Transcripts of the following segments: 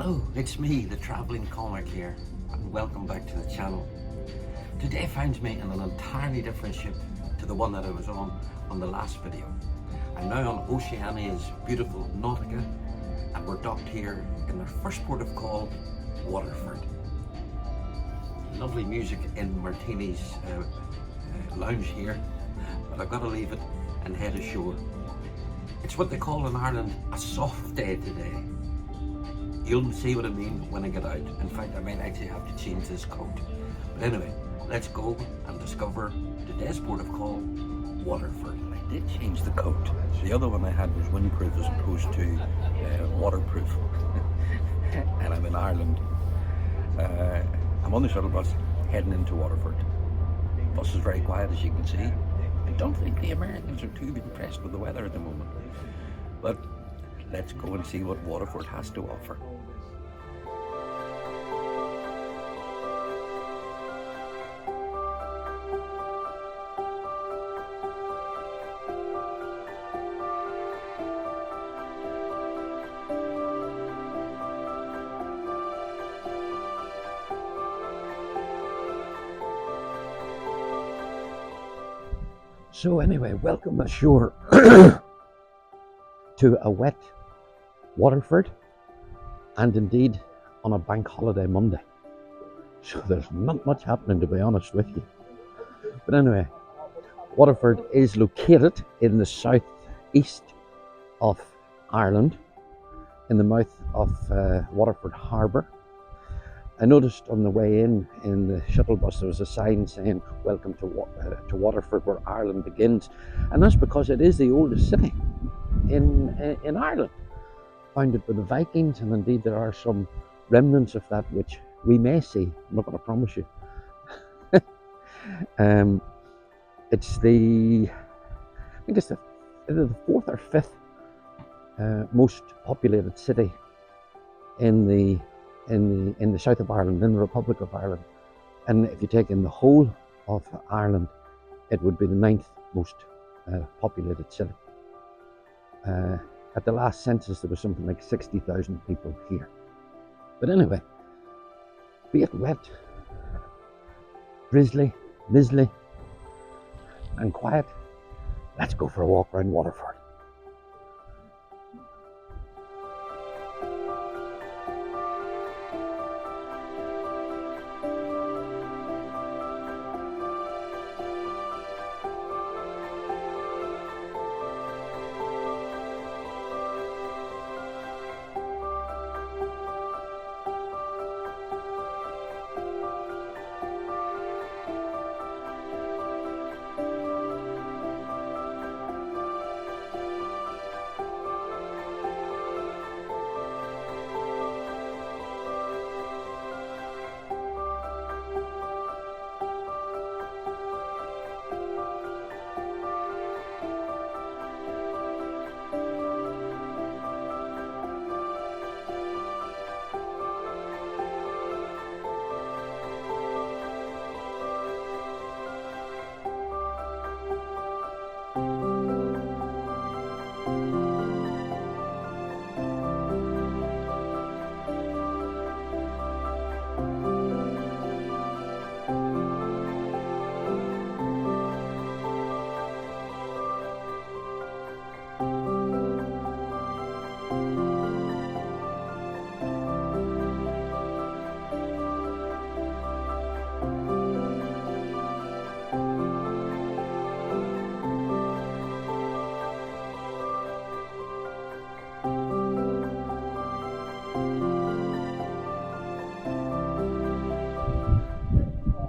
Hello, it's me, the travelling comic here, and welcome back to the channel. Today finds me in an entirely different ship to the one that I was on the last video. I'm now on Oceania's beautiful Nautica, and we're docked here in their first port of call, Waterford. Lovely music in Martini's lounge here, but I've got to leave it and head ashore. It's what they call in Ireland a soft day today. You'll see what I mean when I get out. In fact, I might actually have to change this coat. But anyway, let's go and discover today's port of call, Waterford. I did change the coat. The other one I had was windproof as opposed to waterproof. And I'm in Ireland. I'm on the shuttle bus heading into Waterford. The bus is very quiet, as you can see. I don't think the Americans are too impressed with the weather at the moment. But let's go and see what Waterford has to offer. So anyway, welcome ashore to a wet Waterford, and indeed on a bank holiday Monday. So there's not much happening, to be honest with you. But anyway, Waterford is located in the southeast of Ireland, in the mouth of Waterford Harbour. I noticed on the way in the shuttle bus there was a sign saying "Welcome to Waterford, where Ireland begins," and that's because it is the oldest city in Ireland, founded by the Vikings, and indeed there are some remnants of that which we may see. I'm not going to promise you. It's the either the fourth or fifth most populated city in the south of Ireland, in the Republic of Ireland, and if you take in the whole of Ireland, it would be the ninth most populated city. At the last census, there was something like 60,000 people here. But anyway, be it wet, drizzly, mizzly, and quiet, let's go for a walk around Waterford.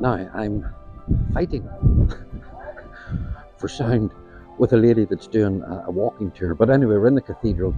Now, I'm fighting for sound with a lady that's doing a walking tour. But anyway, we're in the Cathedral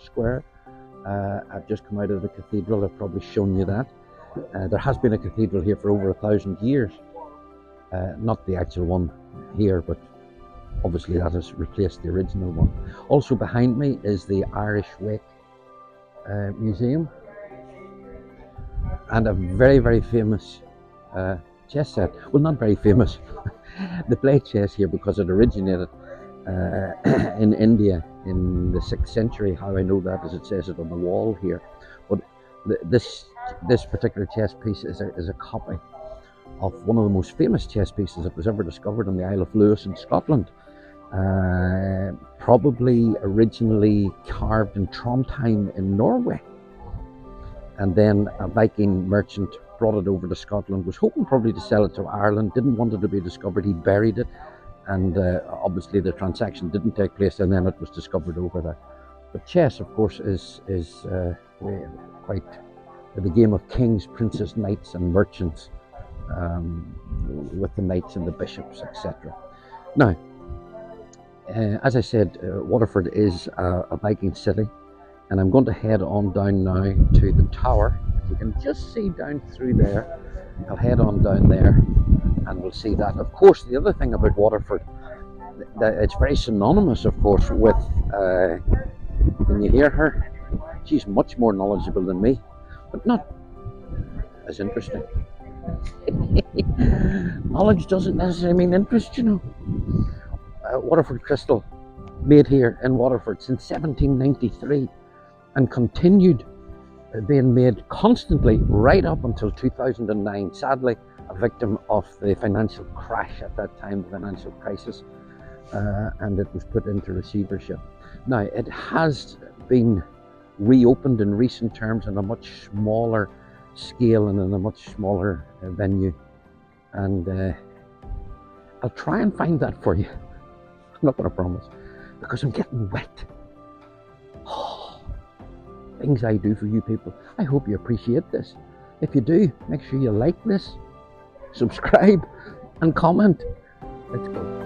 Square. I've just come out of the cathedral. I've probably shown you that. There has been a cathedral here for over 1,000 years. Not the actual one here, but obviously that has replaced the original one. Also behind me is the Irish Wake Museum, and a very, very famous chess set. Well, not very famous. They play chess here because it originated in India in the 6th century. How I know that is it says it on the wall here. But this particular chess piece is a copy of one of the most famous chess pieces that was ever discovered on the Isle of Lewis in Scotland. Probably originally carved in Trondheim in Norway. And then a Viking merchant brought it over to Scotland, was hoping probably to sell it to Ireland, didn't want it to be discovered, he buried it, and obviously the transaction didn't take place, and then it was discovered over there. But chess, of course, is quite the game of kings, princes, knights and merchants, with the knights and the bishops, etc. Now, as I said, Waterford is a Viking city, and I'm going to head on down now to the tower. You can just see down through there. I'll head on down there and we'll see that. Of course, the other thing about Waterford, it's very synonymous, of course, with, can you hear her? She's much more knowledgeable than me, but not as interesting. Knowledge doesn't necessarily mean interest, you know. Waterford Crystal, made here in Waterford since 1793 and continued being made constantly right up until 2009. Sadly, a victim of the financial crash at that time, the financial crisis, and it was put into receivership. Now, it has been reopened in recent terms on a much smaller scale and in a much smaller venue, and I'll try and find that for you. I'm not going to promise, because I'm getting wet. Things I do for you people. I hope you appreciate this. If you do, make sure you like this, subscribe and comment. Let's go.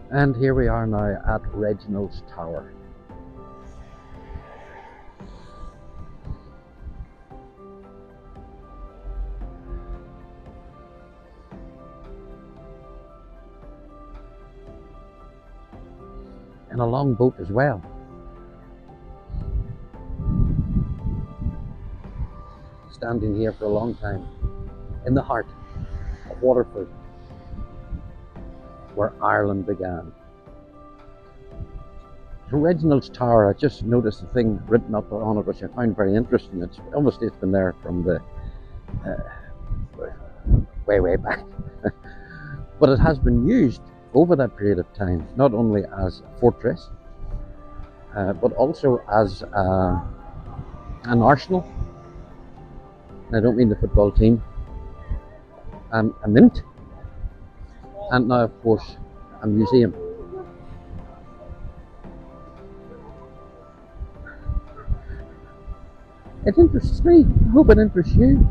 And here we are now at Reginald's Tower. And a long boat as well. Standing here for a long time in the heart of Waterford, where Ireland began. So Reginald's Tower, I just noticed a thing written up on it which I found very interesting. It's obviously it's been there from the way back, but it has been used over that period of time, not only as a fortress, but also as an arsenal. And I don't mean the football team, a mint, and now of course a museum. It interests me. I hope it interests you.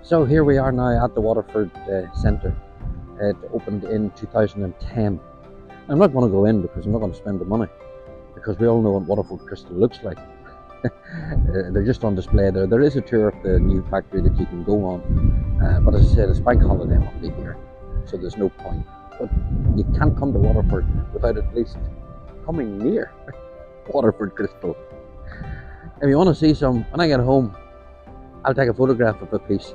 So here we are now at the Waterford Centre. It opened in 2010, I'm not going to go in because I'm not going to spend the money, because we all know what Waterford Crystal looks like. They're just on display there. There is a tour of the new factory that you can go on, but as I said, it's bank holiday Monday here, so there's no point. But you can't come to Waterford without at least coming near Waterford Crystal. If you want to see some, when I get home, I'll take a photograph of a piece.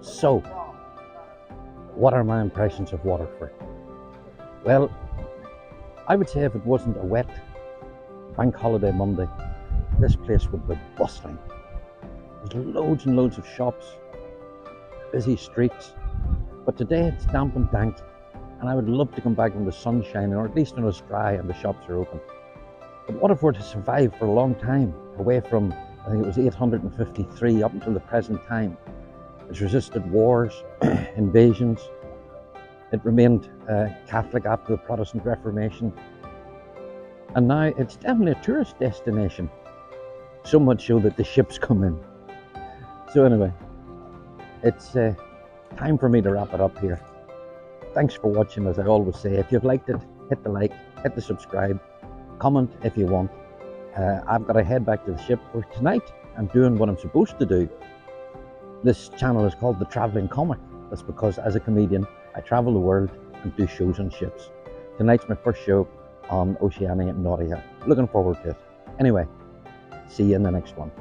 So, what are my impressions of Waterford? Well, I would say if it wasn't a wet bank holiday Monday, this place would be bustling. There's loads and loads of shops, busy streets, but today it's damp and dank, and I would love to come back when the sun's shining, or at least when it's dry and the shops are open. But Waterford has survived for a long time, away from, I think it was 853 up until the present time. It's resisted wars, invasions. It remained Catholic after the Protestant Reformation. And now it's definitely a tourist destination. So much so that the ships come in. So anyway, it's time for me to wrap it up here. Thanks for watching, as I always say. If you've liked it, hit the like, hit the subscribe, comment if you want. I've got to head back to the ship for tonight. I'm doing what I'm supposed to do. This channel is called The Travelling Comic. That's because as a comedian, I travel the world and do shows on ships. Tonight's my first show on Oceania Nauticia. Looking forward to it. Anyway, see you in the next one.